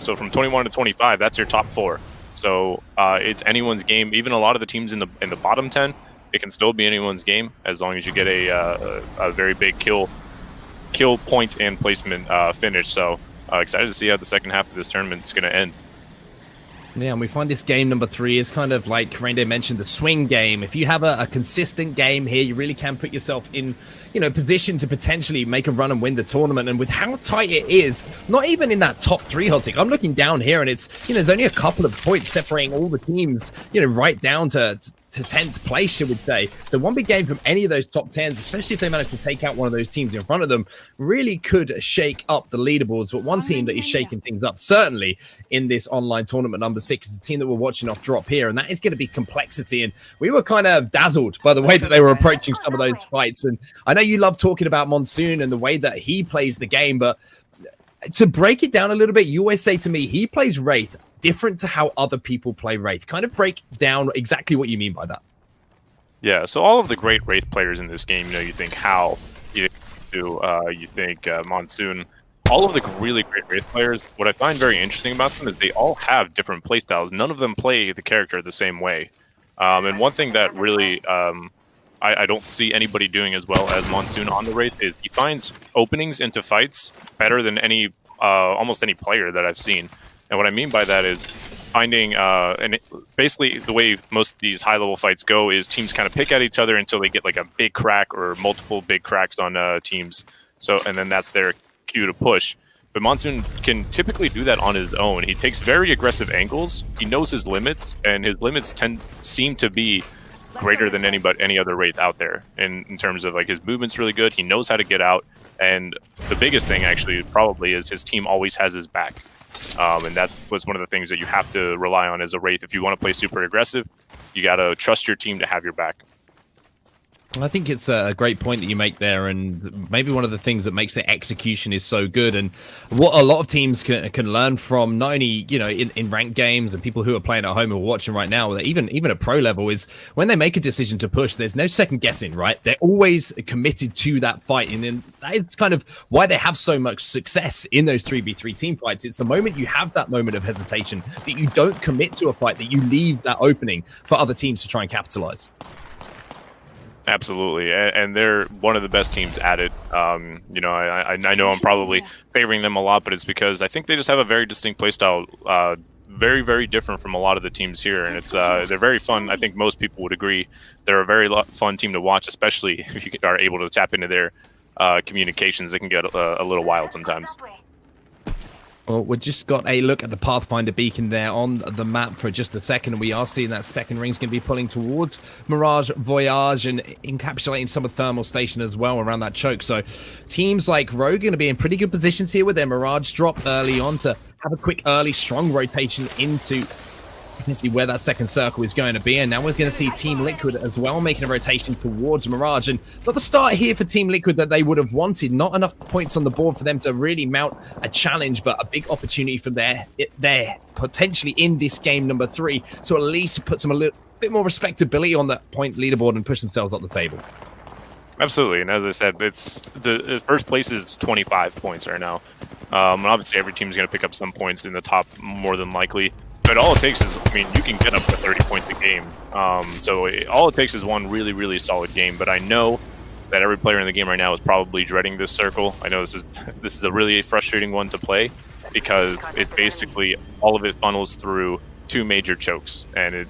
So from 21 to 25, that's your top 4. So it's anyone's game. Even a lot of the teams in the bottom 10, it can still be anyone's game as long as you get a very big kill point and placement finish. So excited to see how the second half of this tournament is going to end. Yeah, and we find this game number 3 is kind of like Reindeer mentioned, the swing game. If you have a consistent game here, you really can put yourself in, position to potentially make a run and win the tournament. And with how tight it is, not even in that top 3, Hodzic, I'm looking down here and it's, there's only a couple of points separating all the teams, right down to 10th place, you would say. So one big game from any of those top 10s, especially if they manage to take out one of those teams in front of them, really could shake up the leaderboards. But one team that is shaking things up, certainly in this online tournament number 6, is a team that we're watching off drop here, and that is going to be Complexity. And we were kind of dazzled by the way that they were approaching some of those fights. And I know you love talking about Monsoon and the way that he plays the game, but to break it down a little bit, you always say to me, he plays Wraith different to how other people play Wraith. Kind of break down exactly what you mean by that. Yeah, so all of the great Wraith players in this game, you think Hal, you think Monsoon, all of the really great Wraith players, what I find very interesting about them is they all have different playstyles. None of them play the character the same way. And one thing that really I don't see anybody doing as well as Monsoon on the Wraith is he finds openings into fights better than almost any player that I've seen. And what I mean by that is finding, basically the way most of these high-level fights go is teams kind of pick at each other until they get like a big crack or multiple big cracks on teams. So, and then that's their cue to push. But Monsoon can typically do that on his own. He takes very aggressive angles. He knows his limits, and his limits seem to be greater than any other Wraith out there. In terms of like his movement's really good. He knows how to get out, and the biggest thing actually probably is his team always has his back. And that's one of the things that you have to rely on as a Wraith. If you want to play super aggressive, you got to trust your team to have your back. I think it's a great point that you make there, and maybe one of the things that makes the execution is so good, and what a lot of teams can learn from, not only in ranked games and people who are playing at home or watching right now, even at pro level, is when they make a decision to push, there's no second guessing, right? They're always committed to that fight, and then that is kind of why they have so much success in those 3v3 team fights. It's the moment you have that moment of hesitation that you don't commit to a fight, that you leave that opening for other teams to try and capitalize. Absolutely, and they're one of the best teams at it. I know I'm probably favoring them a lot, but it's because I think they just have a very distinct playstyle, very, very different from a lot of the teams here, and they're very fun. I think most people would agree they're a very fun team to watch, especially if you are able to tap into their communications. They can get a little wild sometimes. Well, we just got a look at the Pathfinder beacon there on the map for just a second, and we are seeing that second ring's going to be pulling towards Mirage Voyage and encapsulating some of Thermal Station as well around that choke. So teams like Rogue are going to be in pretty good positions here with their Mirage drop early on to have a quick early strong rotation into potentially where that second circle is going to be. And now we're going to see Team Liquid as well making a rotation towards Mirage, and not the start here for Team Liquid that they would have wanted. Not enough points on the board for them to really mount a challenge, but a big opportunity for their potentially in this game number 3 to at least put some a little bit more respectability on that point leaderboard and push themselves up the table. Absolutely, and as I said, it's the first place is 25 points right now, and obviously every team is going to pick up some points in the top more than likely. But all it takes is, you can get up to 30 points a game. All it takes is one really, really solid game. But I know that every player in the game right now is probably dreading this circle. I know this is a really frustrating one to play because it basically, all of it funnels through 2 major chokes. And it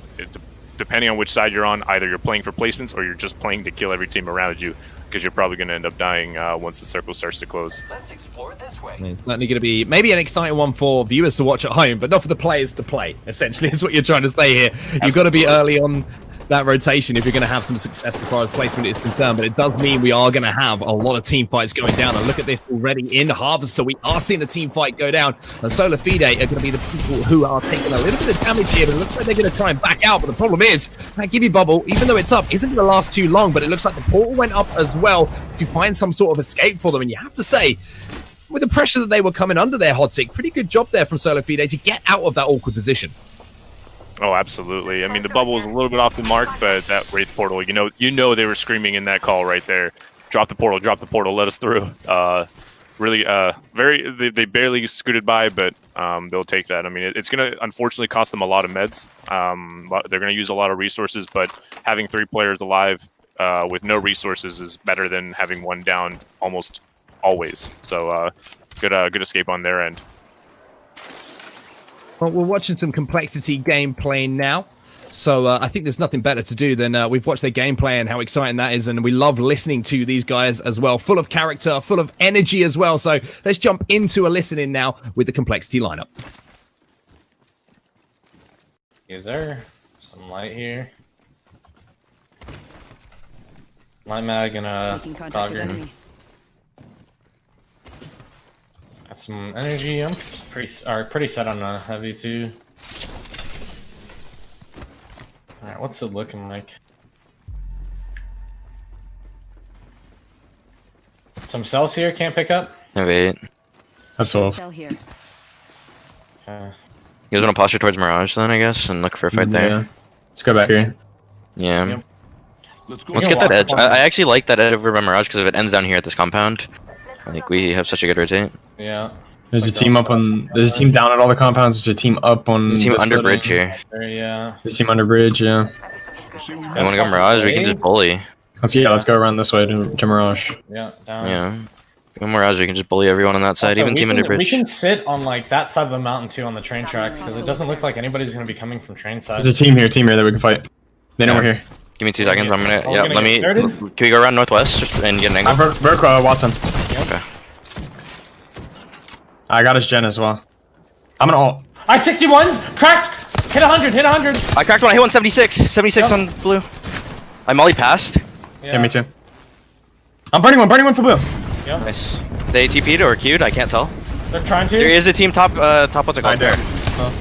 depending on which side you're on, either you're playing for placements or you're just playing to kill every team around you, because you're probably going to end up dying once the circle starts to close. Let's explore it this way. It's certainly going to be maybe an exciting one for viewers to watch at home, but not for the players to play, essentially, is what you're trying to say here. Absolutely. You've got to be early on that rotation if you're going to have some success as far as placement is concerned, but it does mean we are going to have a lot of team fights going down. And look at this already in Harvester. We are seeing a team fight go down, and Solar Fide are going to be the people who are taking a little bit of damage here, but it looks like they're going to try and back out. But the problem is, that Gibby Bubble, even though it's up, isn't going to last too long, but it looks like the portal went up as well to find some sort of escape for them. And you have to say, with the pressure that they were coming under there, Hodzic, pretty good job there from Solar Fide to get out of that awkward position. Oh, absolutely. The bubble was a little bit off the mark, but that Wraith portal, you know they were screaming in that call right there. Drop the portal, let us through. really they barely scooted by, but they'll take that. I mean, it's going to unfortunately cost them a lot of meds. They're going to use a lot of resources, but having 3 players alive with no resources is better than having one down almost always. So good escape on their end. Well, we're watching some complexity gameplay now. So I think there's nothing better to do than we've watched their gameplay and how exciting that is, and we love listening to these guys as well, full of character, full of energy as well. So let's jump into a listening now with the complexity lineup. Is there some light here? Light mag and a dogger. Got some energy. I'm pretty set on a heavy too. Alright, what's it looking like? Some cells here, can't pick up? I have 8. I have 12. You guys want to posture towards Mirage then, I guess, and look for a fight there? Let's go back here. Yeah. Yep. Let's get that edge. I actually like that edge over by Mirage, because if it ends down here at this compound, I think we have such a good rotate. Yeah. There's a team up on. There's a team down at all the compounds. There's a team up on. There's a team under bridge here. Yeah. There's a team under bridge. Yeah. You want to go Mirage? We can just bully. Let's go around this way to Mirage. Yeah. Down. Yeah. Go Mirage. We can just bully everyone on that side, even team under bridge. We can sit on like that side of the mountain too on the train tracks, because it doesn't look like anybody's gonna be coming from train side. There's a team here that we can fight. They know we're here. Give me 2 seconds. I'm gonna. Oh, Yeah. we're Let me. started? Can we go around northwest and get an angle? I broke Watson. Okay. I got his gen as well. I'm gonna ult. I 61 cracked. Hit 100. Hit 100. I cracked one. I hit 176. 76 on blue. I molly passed. Yeah, me too. I'm burning one for blue. Yep. Nice. They TP'd or queued. I can't tell. They're trying to. There is a team top. What's it called? Right there.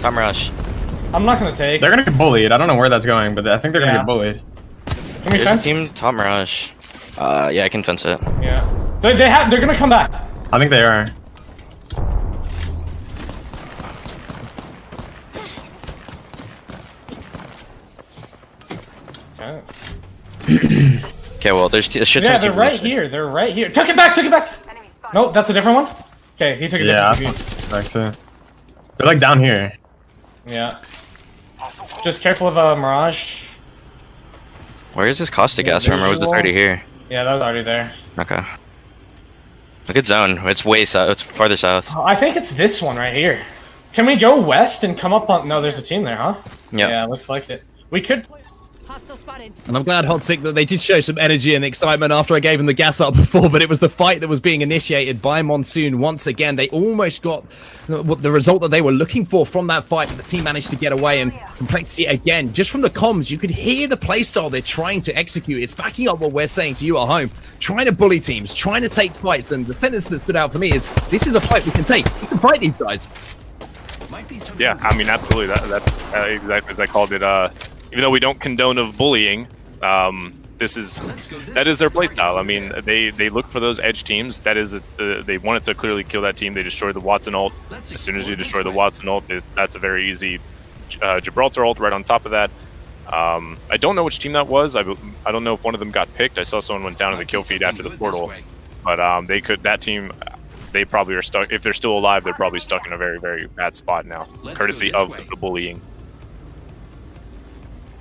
Top Mirage. I'm not gonna take. They're gonna get bullied. I don't know where that's going, but I think they're gonna Yeah. get bullied. Can we There's fence? a team top Mirage. Yeah, I can fence it. Yeah. They're gonna come back. I think they are. Okay. Okay, well, there's a shit ton Yeah, of they're teams right actually. here. They're right here. Took it back. Nope, that's a different one. Okay, he took a Yeah, different view. back too. They're like down here. Yeah. Just careful of Mirage. Where is this caustic gas from, or was it already here? Yeah, that was already there. Okay. A good zone. It's way south. It's farther south. I think it's this one right here. Can we go west and come up on... No, there's a team there, huh? Yep. Yeah, looks like it. We could play... And I'm glad, Hotzik, that they did show some energy and excitement after I gave them the gas up before, but it was the fight that was being initiated by Monsoon once again. They almost got the result that they were looking for from that fight, but the team managed to get away. And complexity, again, just from the comms, you could hear the playstyle they're trying to execute. It's backing up what we're saying to you at home. Trying to bully teams, trying to take fights, and the sentence that stood out for me is, this is a fight we can take. We can fight these guys. Yeah, I mean, absolutely. That's exactly as I called it. Even though we don't condone of bullying, that is their playstyle. I mean, they look for those edge teams. That is, they wanted to clearly kill that team. They destroyed the Watson ult. As soon as you destroy the Watson ult, that's a very easy Gibraltar ult right on top of that. I don't know which team that was. I don't know if one of them got picked. I saw someone went down in the kill feed after the portal, but that team. They probably are stuck. If they're still alive, they're probably stuck in a very, very bad spot now, courtesy of the bullying.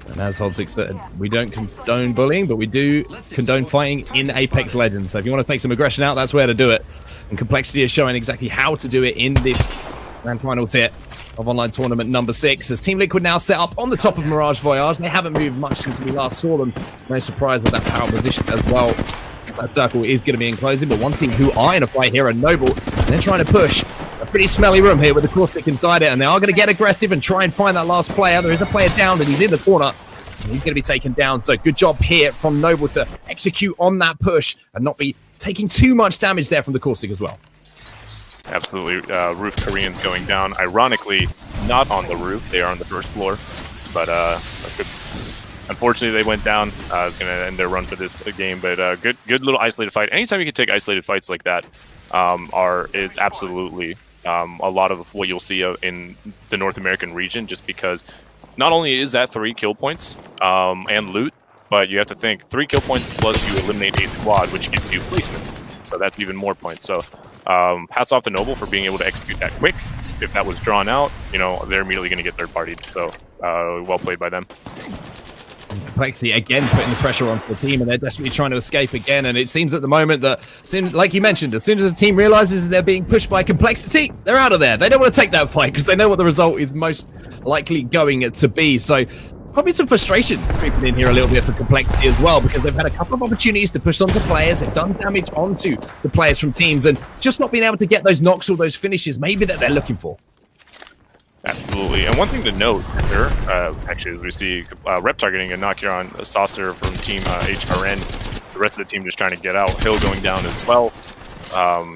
And as Hodzik said, we don't condone bullying, but we do condone fighting in Apex Legends. So if you want to take some aggression out, that's where to do it. And Complexity is showing exactly how to do it in this grand final tier of online tournament number 6. As Team Liquid now set up on the top of Mirage Voyage. They haven't moved much since we last saw them. No surprise with that power position as well. That circle is going to be enclosing, but one team who are in a fight here are Noble. And they're trying to push a pretty smelly room here with the caustic inside it, and they are going to get aggressive and try and find that last player. There is a player down, and he's in the corner. And he's going to be taken down, so good job here from Noble to execute on that push and not be taking too much damage there from the caustic as well. Absolutely. Roof Koreans going down. Ironically, not on the roof. They are on the first floor, but unfortunately, they went down. It's going to end their run for this game, but good little isolated fight. Anytime you can take isolated fights like that, is absolutely a lot of what you'll see in the North American region, just because not only is that 3 kill points and loot, but you have to think 3 kill points plus you eliminate a squad, which gives you placement. So that's even more points. So hats off to Noble for being able to execute that quick. If that was drawn out, you know, they're immediately going to get third-partied. So well played by them. Complexity again putting the pressure onto the team, and they're desperately trying to escape again. And it seems at the moment that, like you mentioned, as soon as the team realizes they're being pushed by Complexity, they're out of there. They don't want to take that fight because they know what the result is most likely going to be. So probably some frustration creeping in here a little bit for Complexity as well, because they've had a couple of opportunities to push onto players. They've done damage onto the players from teams, and just not being able to get those knocks or those finishes maybe that they're looking for. Absolutely. And one thing to note here, actually, is we see Reptar getting a knock here on Saucer from Team HRN. The rest of the team just trying to get out. Hill going down as well.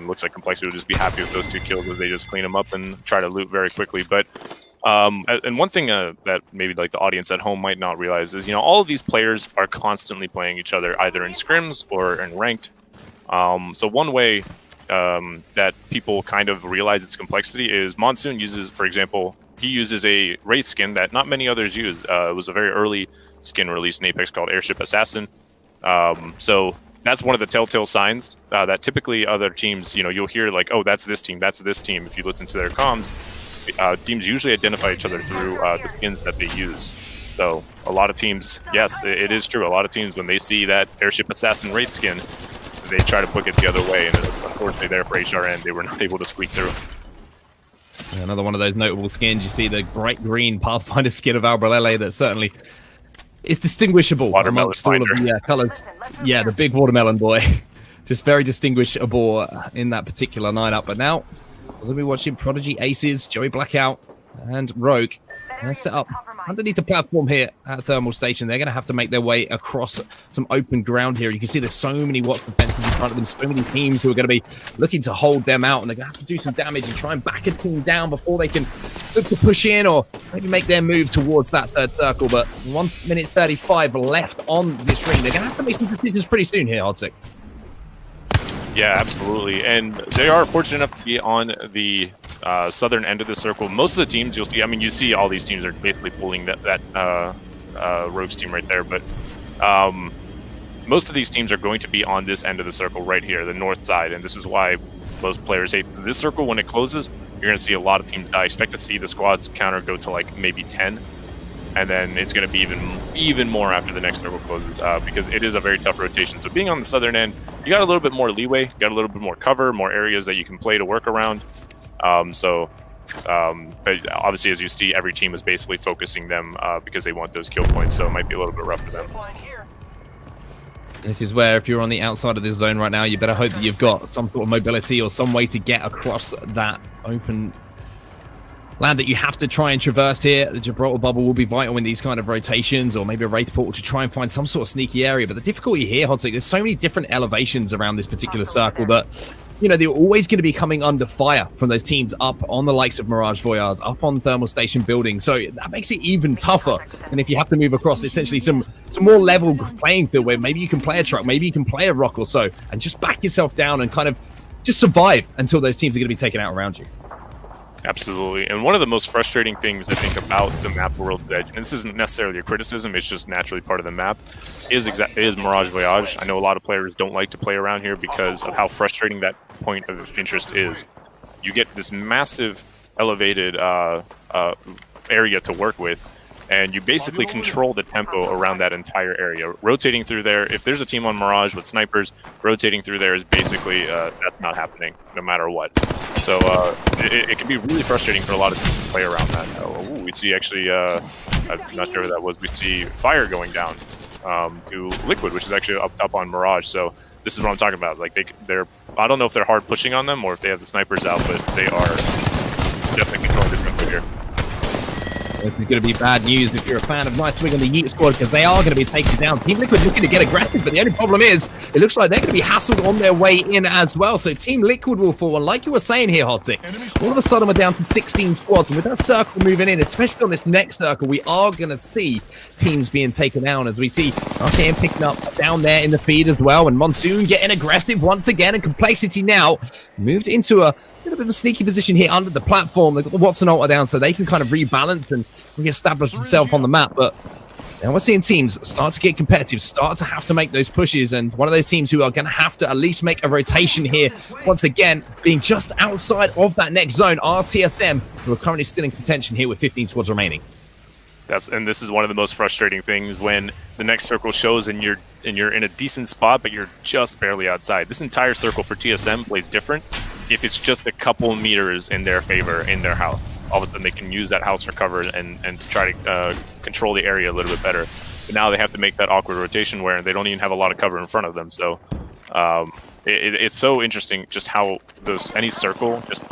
Looks like Complexity will just be happy with those 2 kills as they just clean them up and try to loot very quickly. But and one thing that maybe like the audience at home might not realize is, you know, all of these players are constantly playing each other either in scrims or in ranked. So one way that people kind of realize its complexity is Monsoon uses, for example, he uses a Wraith skin that not many others use. It was a very early skin released in Apex called Airship Assassin. So that's one of the telltale signs that typically other teams, you know, you'll hear like, oh, that's this team, that's this team. If you listen to their comms, teams usually identify each other through the skins that they use. So a lot of teams, yes, it is true. A lot of teams, when they see that Airship Assassin Wraith skin, they try to book it the other way, and unfortunately there for HRN, they were not able to squeak through. Another one of those notable skins. You see the bright green Pathfinder skin of Albrelele that certainly is distinguishable amongst all of the colors. Yeah, the big watermelon boy. Just very distinguishable in that particular lineup. But now, we'll be watching Prodigy Aces, Joey Blackout, and Rogue. They're set up underneath the platform here at Thermal Station. They're going to have to make their way across some open ground here. You can see there's so many Watford fences in front of them, so many teams who are going to be looking to hold them out, and they're going to have to do some damage and try and back a team down before they can look to push in or maybe make their move towards that third circle. But 1 minute 35 left on this ring. They're going to have to make some decisions pretty soon here, Hodzik. Yeah, absolutely. And they are fortunate enough to be on the southern end of the circle. Most of the teams you'll see, I mean, you see all these teams are basically pulling that Rogues team right there, but most of these teams are going to be on this end of the circle right here, the north side, and this is why most players hate this circle. When it closes, you're going to see a lot of teams die. Expect to see the squads counter go to like maybe 10, and then it's going to be even more after the next circle closes, because it is a very tough rotation. So being on the southern end, you got a little bit more leeway, you got a little bit more cover, more areas that you can play to work around. But obviously, as you see, every team is basically focusing them because they want those kill points, so it might be a little bit rough for them. This is where, if you're on the outside of this zone right now, you better hope that you've got some sort of mobility or some way to get across that open land that you have to try and traverse here. The Gibraltar bubble will be vital in these kind of rotations, or maybe a Wraith portal to try and find some sort of sneaky area. But the difficulty here, Hodzik, there's so many different elevations around this particular circle that, you know, they're always going to be coming under fire from those teams up on the likes of Mirage Voyage, up on Thermal Station building. So that makes it even tougher. And if you have to move across essentially some more level playing field where maybe you can play a truck, maybe you can play a rock or so, and just back yourself down and kind of just survive until those teams are going to be taken out around you. Absolutely. And one of the most frustrating things I think about the map World's Edge, and this isn't necessarily a criticism, it's just naturally part of the map, is Mirage Voyage. I know a lot of players don't like to play around here because of how frustrating that point of interest is. You get this massive elevated area to work with, and you basically control the tempo around that entire area. Rotating through there, if there's a team on Mirage with snipers, rotating through there is basically, that's not happening, no matter what. So it can be really frustrating for a lot of teams to play around that. We see actually, I'm not sure who that was, we see Fire going down to Liquid, which is actually up on Mirage. So this is what I'm talking about. Like they're, I don't know if they're hard pushing on them or if they have the snipers out, but they are definitely controlling the tempo here. This is going to be bad news if you're a fan of Nightwing and the Yeet squad, because they are going to be taken down. Team Liquid looking to get aggressive, but the only problem is it looks like they're going to be hassled on their way in as well. So Team Liquid will fall. And like you were saying here, Hodzik, all of a sudden we're down to 16 squads. And with that circle moving in, especially on this next circle, we are going to see teams being taken down, as we see RKM picking up down there in the feed as well. And Monsoon getting aggressive once again. And Complexity now moved into a little bit of a sneaky position here under the platform. They've got the Watson ultra down so they can kind of rebalance and reestablish themselves on the map, but Now we're seeing teams start to get competitive, start to have to make those pushes, and one of those teams who are going to have to at least make a rotation here, once again, being just outside of that next zone, are TSM, who are currently still in contention here with 15 squads remaining. And this is one of the most frustrating things when the next circle shows and you're in a decent spot, but you're just barely outside. This entire circle for TSM plays different if it's just a couple meters in their favor in their house. All of a sudden they can use that house for cover and to try to control the area a little bit better. But now they have to make that awkward rotation where they don't even have a lot of cover in front of them. So it's so interesting just how any circle just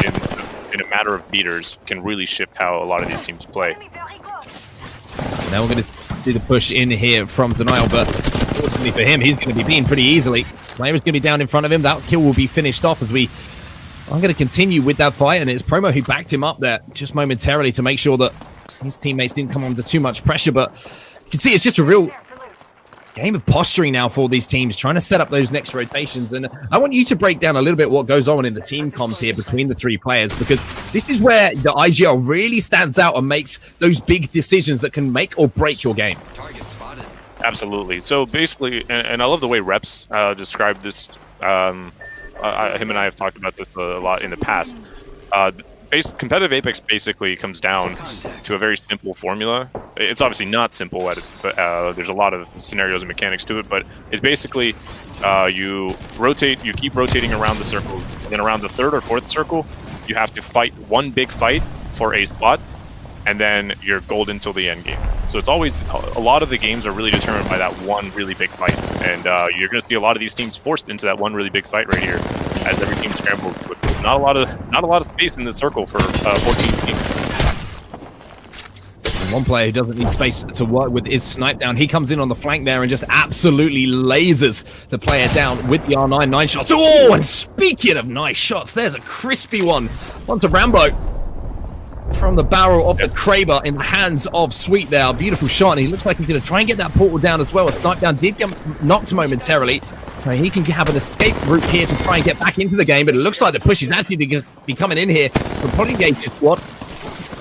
in a matter of meters can really shift how a lot of these teams play. Now we're going to do the push in here from Denial, but fortunately for him, he's going to be beaten pretty easily. Player is going to be down in front of him. That kill will be finished off as I'm going to continue with that fight, and it's Promo who backed him up there just momentarily to make sure that his teammates didn't come under too much pressure, but you can see it's just a real game of posturing now for these teams, trying to set up those next rotations. And I want you to break down a little bit what goes on in the team comms here between the three players, because this is where the IGL really stands out and makes those big decisions that can make or break your game. Absolutely. So basically, and I love the way Reps described this. Him and I have talked about this a lot in the past. Competitive Apex basically comes down to a very simple formula. It's obviously not simple, but there's a lot of scenarios and mechanics to it, but it's basically you keep rotating around the circle, and then around the third or fourth circle, you have to fight one big fight for a spot, and then you're golden till the end game. So it's always, a lot of the games are really determined by that one really big fight, and you're going to see a lot of these teams forced into that one really big fight right here, as every team scrambles. Not a lot of space in the circle for 14 teams. And one player who doesn't need space to work with is Snipe Down. He comes in on the flank there and just absolutely lasers the player down with the R9 9 shots. Oh, and speaking of nice shots, there's a crispy one onto Rambo. From the barrel of the Kraber in the hands of Sweet there. A beautiful shot, and he looks like he's going to try and get that portal down as well. A Snipe Down did get knocked momentarily, so he can have an escape route here to try and get back into the game, but it looks like the push is actually going to be coming in here from Polygage's squad.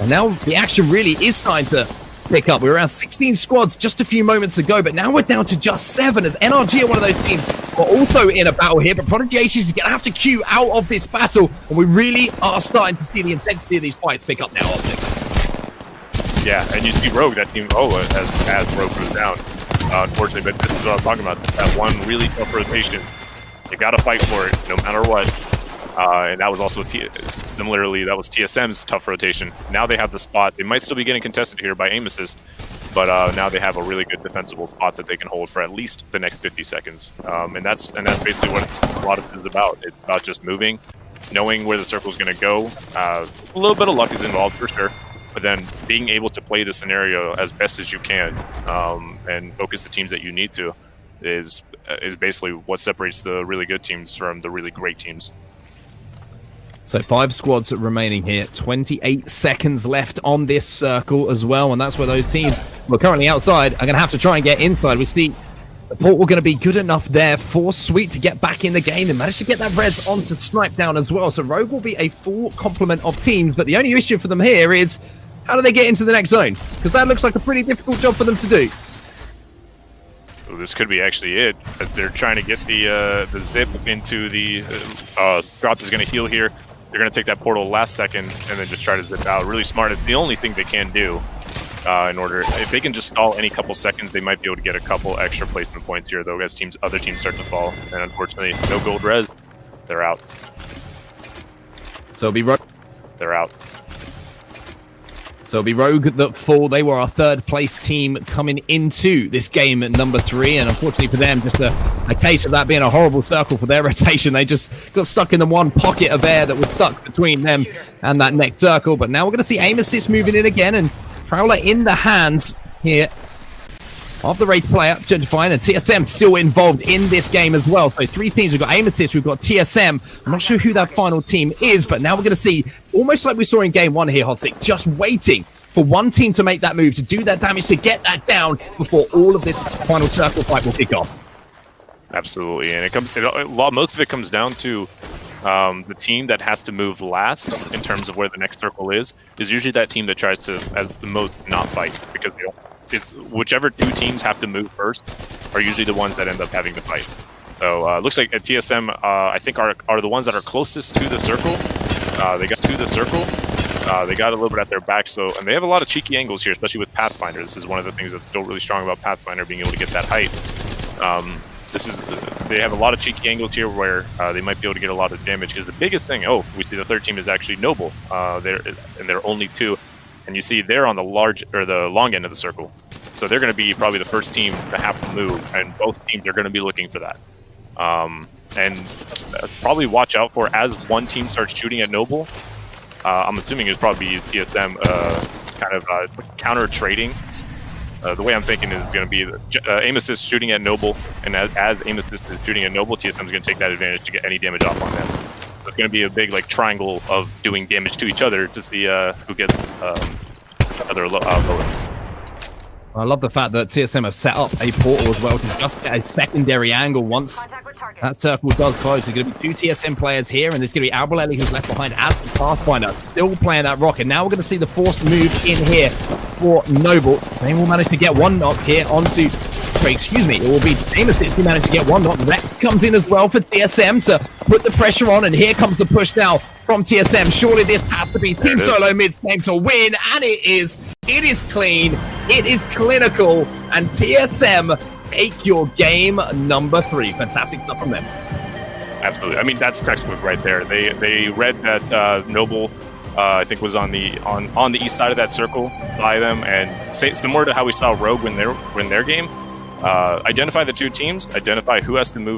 And now the action really is starting to pick up. We were around 16 squads just a few moments ago, but now we're down to just 7 as NRG are one of those teams who are also in a battle here, but Prodigy Aces is going to have to queue out of this battle, and we really are starting to see the intensity of these fights pick up now, Optic. Yeah, and you see Rogue, that team, as Rogue goes down, unfortunately, but this is what I'm talking about, that one really tough rotation. They got to fight for it no matter what. And that was also, similarly, that was TSM's tough rotation. Now they have the spot. They might still be getting contested here by aim assist, but now they have a really good defensible spot that they can hold for at least the next 50 seconds. And that's basically what a lot of it is about. It's about just moving, knowing where the circle is going to go. A little bit of luck is involved for sure, but then being able to play the scenario as best as you can and focus the teams that you need to is basically what separates the really good teams from the really great teams. So 5 squads remaining here, 28 seconds left on this circle as well, and that's where those teams who are currently outside are going to have to try and get inside. We see the portal going to be good enough there for Sweet to get back in the game and manage to get that res onto Snipe Down as well. So Rogue will be a full complement of teams, but the only issue for them here is how do they get into the next zone? Because that looks like a pretty difficult job for them to do. So this could be actually it. They're trying to get the zip into the drop is going to heal here. They're going to take that portal last second and then just try to zip out. Really smart. It's the only thing they can do in order. If they can just stall any couple seconds, they might be able to get a couple extra placement points here, though, as other teams start to fall. And unfortunately, no gold res. They're out. So it'll be Rogue. They're out. So it'll be Rogue that fall. They were our 3rd place team coming into this game at number 3, and unfortunately for them, just a case of that being a horrible circle for their rotation. They just got stuck in the one pocket of air that was stuck between them and that next circle. But now we're going to see aim assist moving in again, and Prowler in the hands here of the Wraith player, Gentrifying, and TSM still involved in this game as well. So 3 teams. We've got aim assist, we've got TSM. I'm not sure who that final team is, but now we're going to see, almost like we saw in game 1 here, Hotsick, just waiting for one team to make that move, to do that damage, to get that down before all of this final circle fight will kick off. Absolutely, and most of it comes down to the team that has to move last in terms of where the next circle is usually that team that tries to, as the most, not fight, because it's whichever two teams have to move first are usually the ones that end up having the fight. So looks like at TSM, I think are the ones that are closest to the circle. They got to the circle. They got a little bit at their back, and they have a lot of cheeky angles here, especially with Pathfinder. This is one of the things that's still really strong about Pathfinder, being able to get that height. They have a lot of cheeky angles here where they might be able to get a lot of damage. Because the biggest thing, we see the third team is actually Noble. They're only two, and you see they're on the long end of the circle. So they're going to be probably the first team to have to move, and both teams are going to be looking for that. And probably watch out for as one team starts shooting at Noble. I'm assuming it's probably TSM kind of counter trading. The way I'm thinking is going to be aim assist shooting at Noble, and as aim assist is shooting at Noble, TSM is going to take that advantage to get any damage off on them. So it's going to be a big triangle of doing damage to each other to see who gets other lowest. I love the fact that TSM have set up a portal as well to just get a secondary angle once that circle does close. There's going to be two TSM players here, and there's going to be Albalelli who's left behind as the Pathfinder, still playing that rocket. Now we're going to see the forced move in here for Noble. They will manage to get one knock here onto... It will be Amos who managed to get one knock. Rex comes in as well for TSM to put the pressure on, and here comes the push now from TSM. Surely this has to be Team Solo mid-game to win, and it is. It is clean, it is clinical, and TSM take your game number 3. Fantastic stuff from them. Absolutely. I mean, that's textbook right there. They read that Noble, I think, was on the east side of that circle by them, and similar to how we saw Rogue win their game. Identify the two teams, identify who has to move